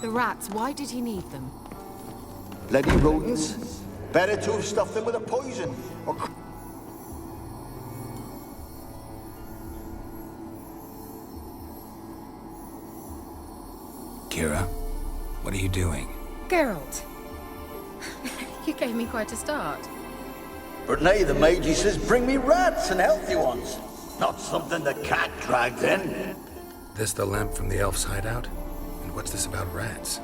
The rats, why did he need them? Bloody rodents. Better to have stuffed them with a poison. Or... Kira, what are you doing? Geralt. You gave me quite a start. But now the mage says bring me rats and healthy ones. Not something the cat dragged in. This the lamp from the elf's hideout? And what's this about rats?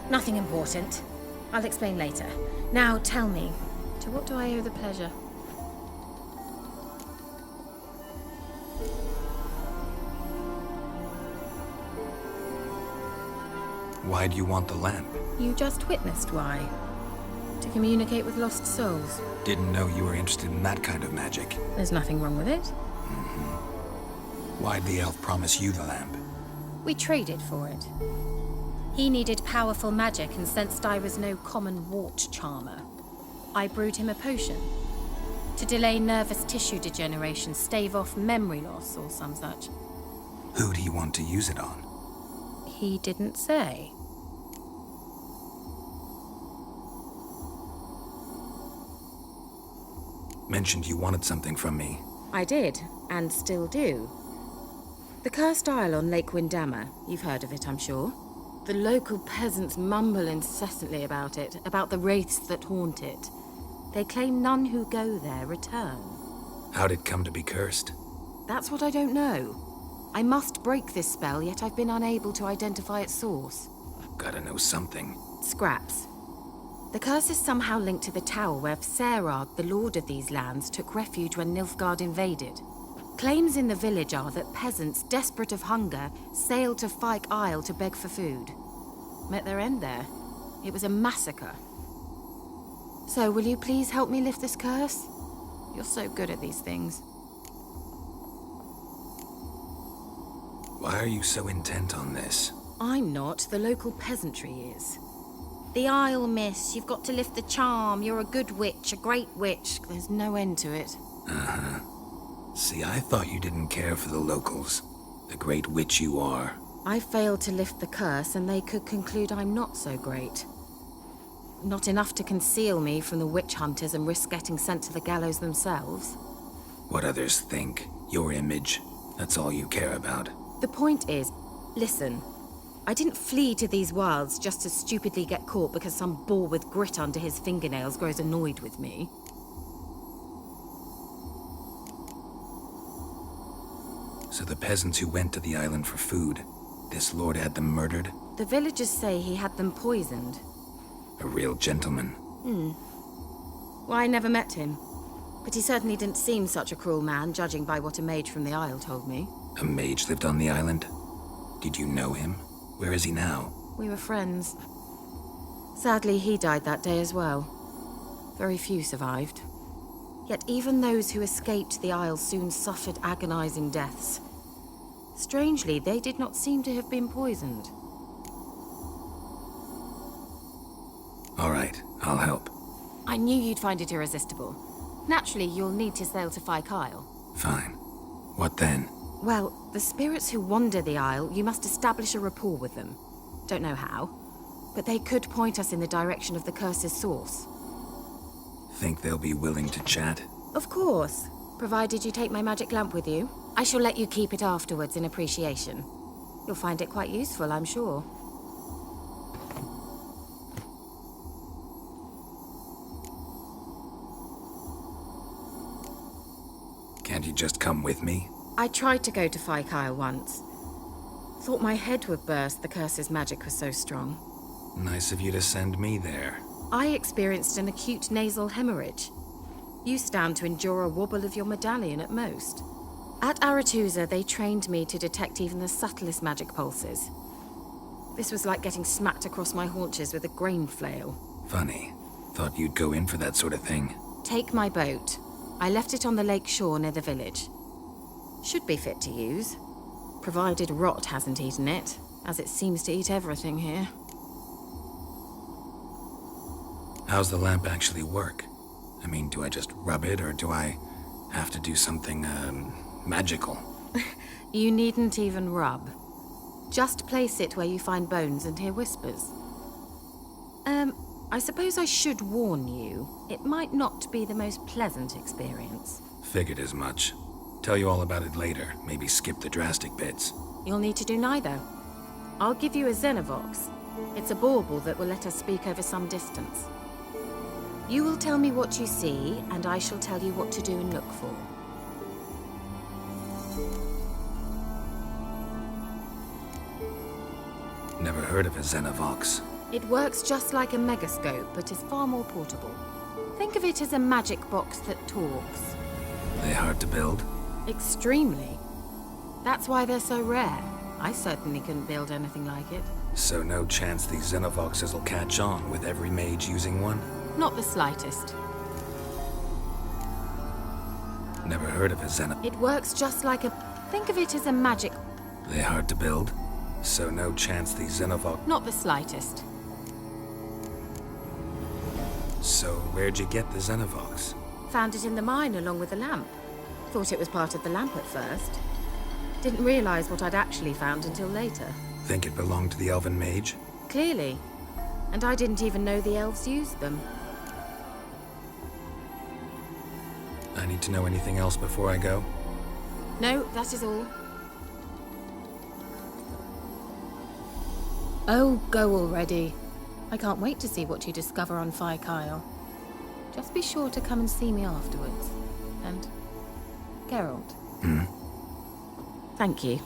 Nothing important. I'll explain later. Now tell me, to what do I owe the pleasure? Why do you want the lamp? You just witnessed why. To communicate with lost souls. Didn't know you were interested in that kind of magic. There's nothing wrong with it. Why'd the elf promise you the lamp? We traded for it. He needed powerful magic and sensed I was no common wart charmer. I brewed him a potion. To delay nervous tissue degeneration, stave off memory loss or some such. Who'd he want to use it on? He didn't say. Mentioned you wanted something from me. I did, and still do. The cursed isle on Lake Windammer, you've heard of it, I'm sure. The local peasants mumble incessantly about it, about the wraiths that haunt it. They claim none who go there return. How'd it come to be cursed? That's what I don't know. I must break this spell, yet I've been unable to identify its source. Gotta know something. Scraps. The curse is somehow linked to the tower where Serard, the lord of these lands, took refuge when Nilfgaard invaded. Claims in the village are that peasants, desperate of hunger, sailed to Fyke Isle to beg for food. Met their end there. It was a massacre. So, will you please help me lift this curse? You're so good at these things. Why are you so intent on this? I'm not. The local peasantry is. The Isle, miss. You've got to lift the charm. You're a good witch, a great witch. There's no end to it. Uh-huh. See, I thought you didn't care for the locals. The great witch you are. I failed to lift the curse, and they could conclude I'm not so great. Not enough to conceal me from the witch hunters and risk getting sent to the gallows themselves. What others think, your image, that's all you care about. The point is, listen. I didn't flee to these wilds just to stupidly get caught because some boar with grit under his fingernails grows annoyed with me. So the peasants who went to the island for food, this lord had them murdered? The villagers say he had them poisoned. A real gentleman. Well, I never met him. But he certainly didn't seem such a cruel man, judging by what a mage from the Isle told me. A mage lived on the island? Did you know him? Where is he now? We were friends. Sadly, he died that day as well. Very few survived. Yet even those who escaped the Isle soon suffered agonizing deaths. Strangely, they did not seem to have been poisoned. All right, I'll help. I knew you'd find it irresistible. Naturally, you'll need to sail to Fyke Isle. Fine. What then? Well, the spirits who wander the Isle, you must establish a rapport with them. Don't know how, but they could point us in the direction of the curse's source. Think they'll be willing to chat? Of course, provided you take my magic lamp with you. I shall let you keep it afterwards in appreciation. You'll find it quite useful, I'm sure. Can't you just come with me? I tried to go to Fyke Isle once. Thought my head would burst, the curse's magic was so strong. Nice of you to send me there. I experienced an acute nasal hemorrhage. You stand to endure a wobble of your medallion at most. At Aretusa, they trained me to detect even the subtlest magic pulses. This was like getting smacked across my haunches with a grain flail. Funny. Thought you'd go in for that sort of thing. Take my boat. I left it on the lake shore near the village. Should be fit to use, provided rot hasn't eaten it, as it seems to eat everything here. How's the lamp actually work? I mean, do I just rub it, or do I have to do something, magical? You needn't even rub. Just place it where you find bones and hear whispers. I suppose I should warn you. It might not be the most pleasant experience. Figured as much. Tell you all about it later. Maybe skip the drastic bits. You'll need to do neither. I'll give you a Xenovox. It's a bauble that will let us speak over some distance. You will tell me what you see, and I shall tell you what to do and look for. Never heard of a Xenovox. It works just like a megascope, but is far more portable. Think of it as a magic box that talks. They hard to build? Extremely. That's why they're so rare. I certainly couldn't build anything like it. So no chance these Xenovoxes will catch on with every mage using one? Not the slightest. Never heard of a It works just like a... Think of it as a magic... They hard to build? So no chance these Xenovox... Not the slightest. So where'd you get the Xenovox? Found it in the mine along with the lamp. Thought it was part of the lamp at first. Didn't realize what I'd actually found until later. Think it belonged to the elven mage? Clearly. And I didn't even know the elves used them. I need to know anything else before I go? No, that is all. Oh, go already. I can't wait to see what you discover on Fyke Isle. Just be sure to come and see me afterwards. And... Geralt. Thank you.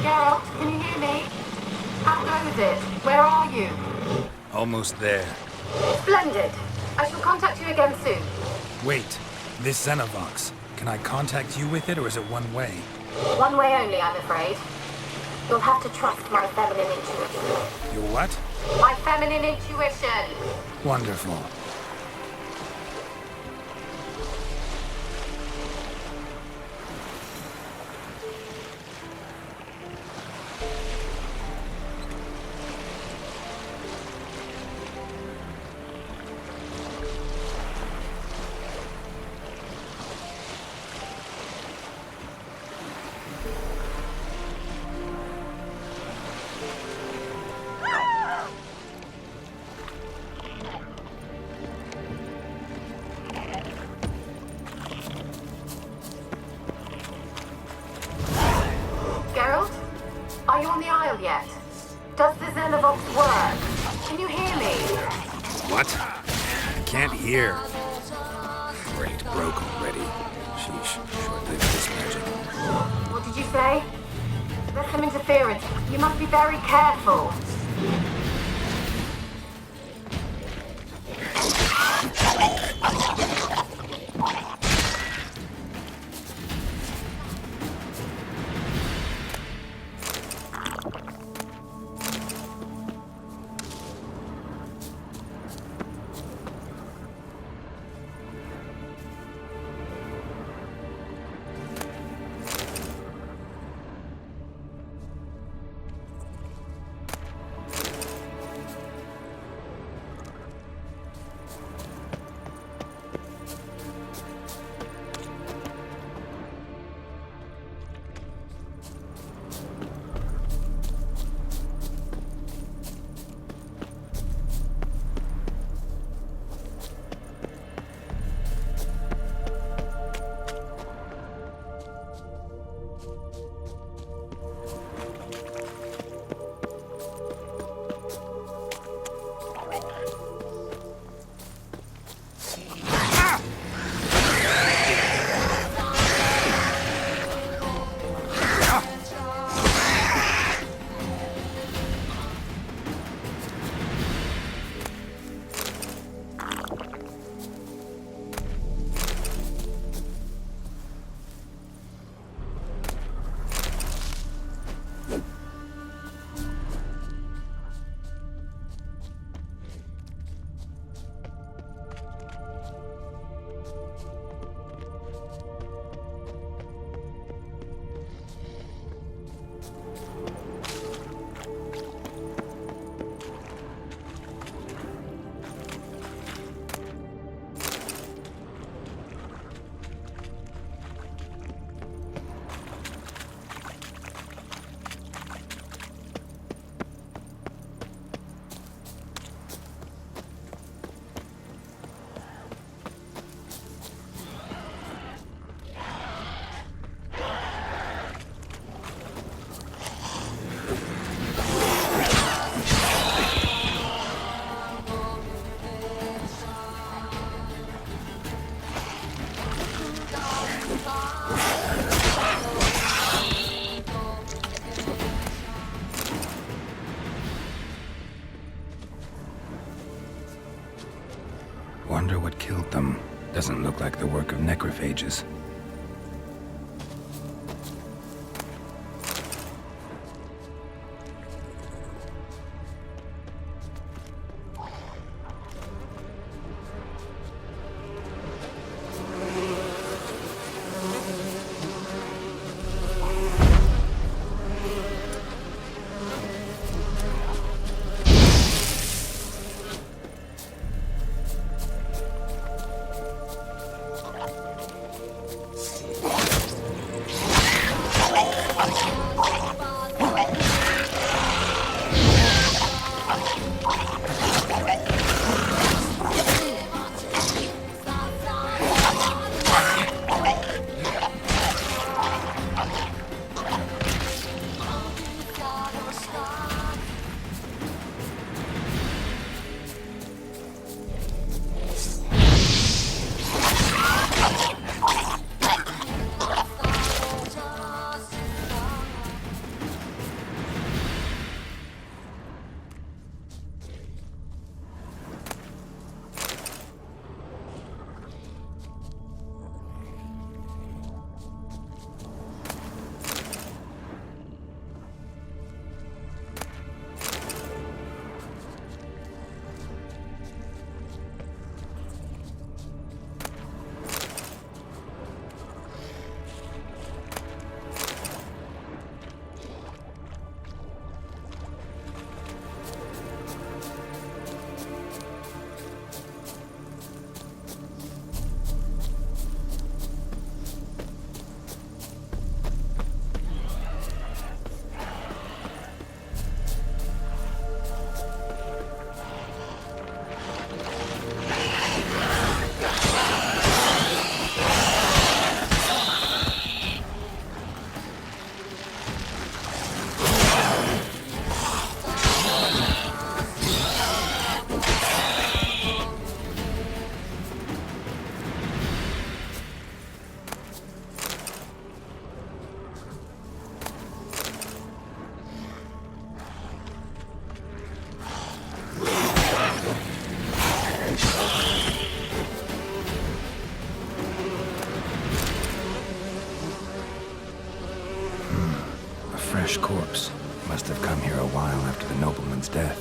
Geralt, can you hear me? How goes it? Where are you? Almost there. Splendid. I shall contact you again soon. Wait, this Xenovox. Can I contact you with it, or is it one way? One way only, I'm afraid. You'll have to trust my feminine intuition. Your what? My feminine intuition! Wonderful. Geralt? Are you on the Isle yet? Does the Xenovox work? Can you hear me? What? I can't hear. Great, broke already. Sheesh, short-lived this magic. What did you say? There's some interference. You must be very careful. Wonder what killed them. Doesn't look like the work of necrophages. death.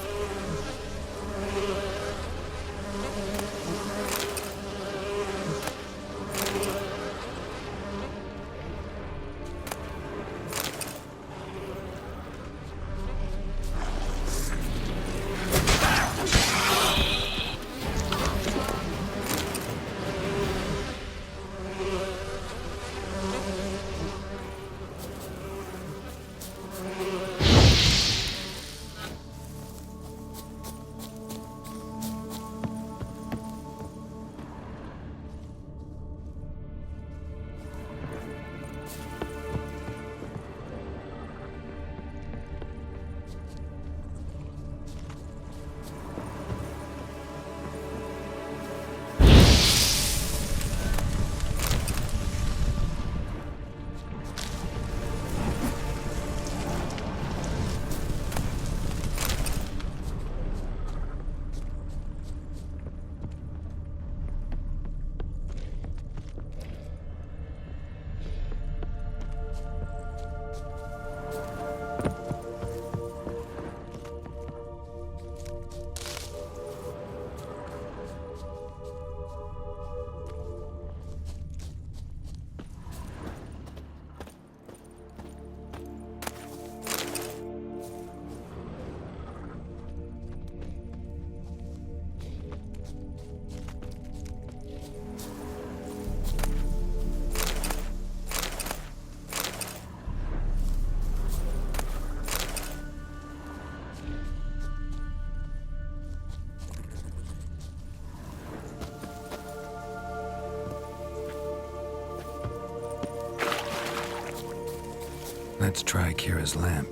Let's try Kira's lamp.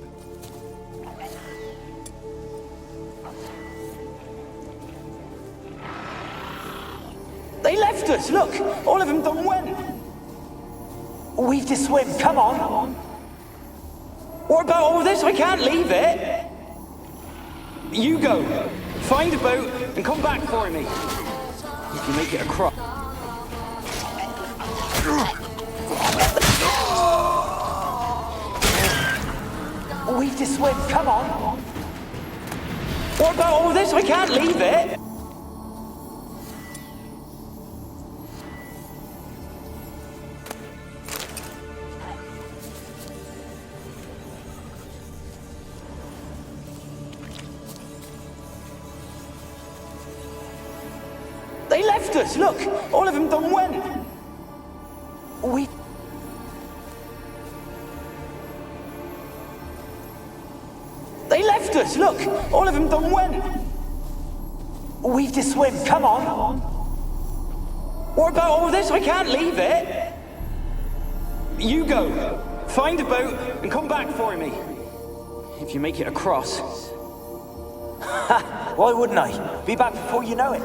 They left us, look! All of them done went! We've to swim, come on! What about all this? I can't leave it! You go, find a boat and come back for me. If you make it across. We've to swim, come on! What about all this? I can't leave it! They left us, look! All of them done went! They left us, look! All of them done went! We've to swim, come on! What about all this? I can't leave it! You go, find a boat and come back for me. If you make it across. Ha! Why wouldn't I? Be back before you know it.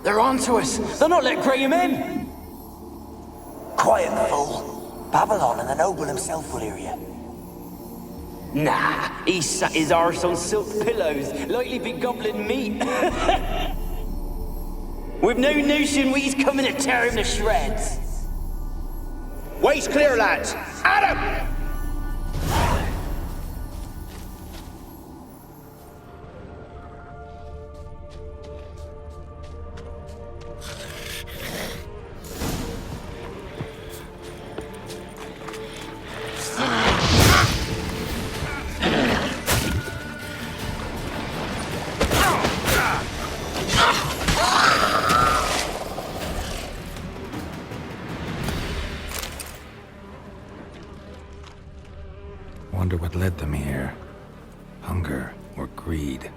They're on to us. They'll not let Graham in. Quiet, fool. Babylon and the noble himself will hear you. Nah, he sat his arse on silk pillows, likely be gobbling meat. With no notion we's coming to tear him to shreds. Way's clear, lads. At him! Wonder what led them here. Hunger or greed?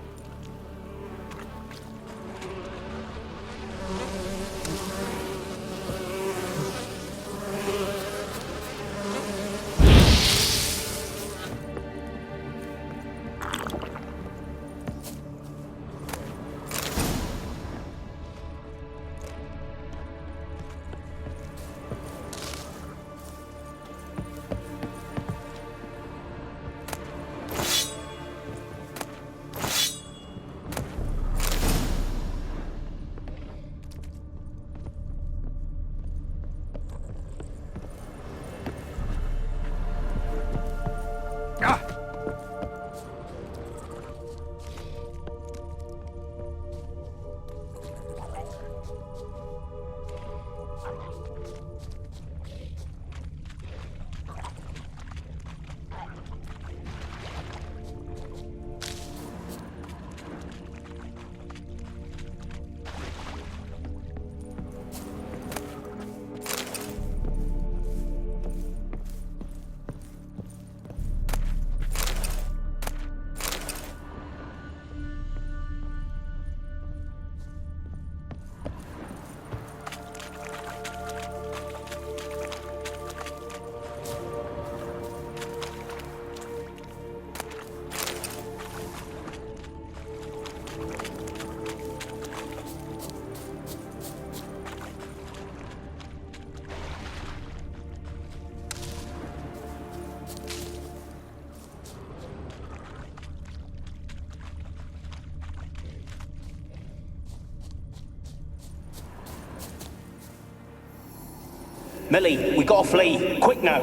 Millie, we gotta flee. Quick now.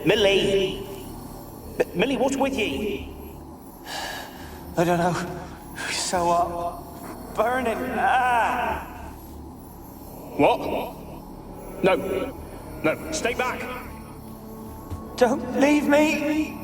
Millie! Millie, what's with ye? I don't know. So what? Burning. Ah! What? No. No, stay back. Don't leave me!